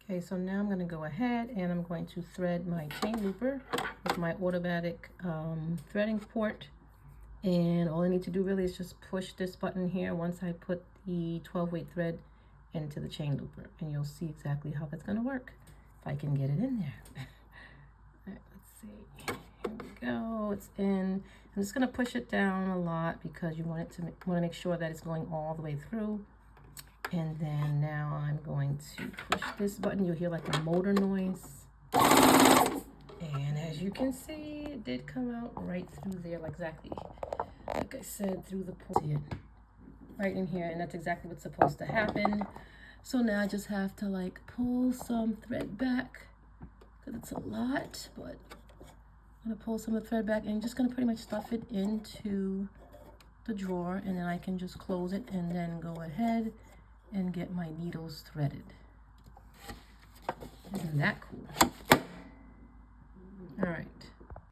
Okay, so now I'm going to go ahead and I'm going to thread my chain looper with my automatic threading port. And all I need to do really is just push this button here once I put the 12-weight thread into the chain looper, and you'll see exactly how that's going to work if I can get it in there. All right, let's see. Here we go. It's in. I'm just going to push it down a lot because you want to make sure that it's going all the way through. And then now I'm going to push this button. You'll hear like a motor noise. And as you can see, it did come out right through there, exactly like I said, through the port. See it right in here, and that's exactly what's supposed to happen. So now I just have to like pull some thread back because it's a lot, but I'm gonna pull some of the thread back and just gonna pretty much stuff it into the drawer, and then I can just close it and then go ahead and get my needles threaded. Isn't that cool? All right.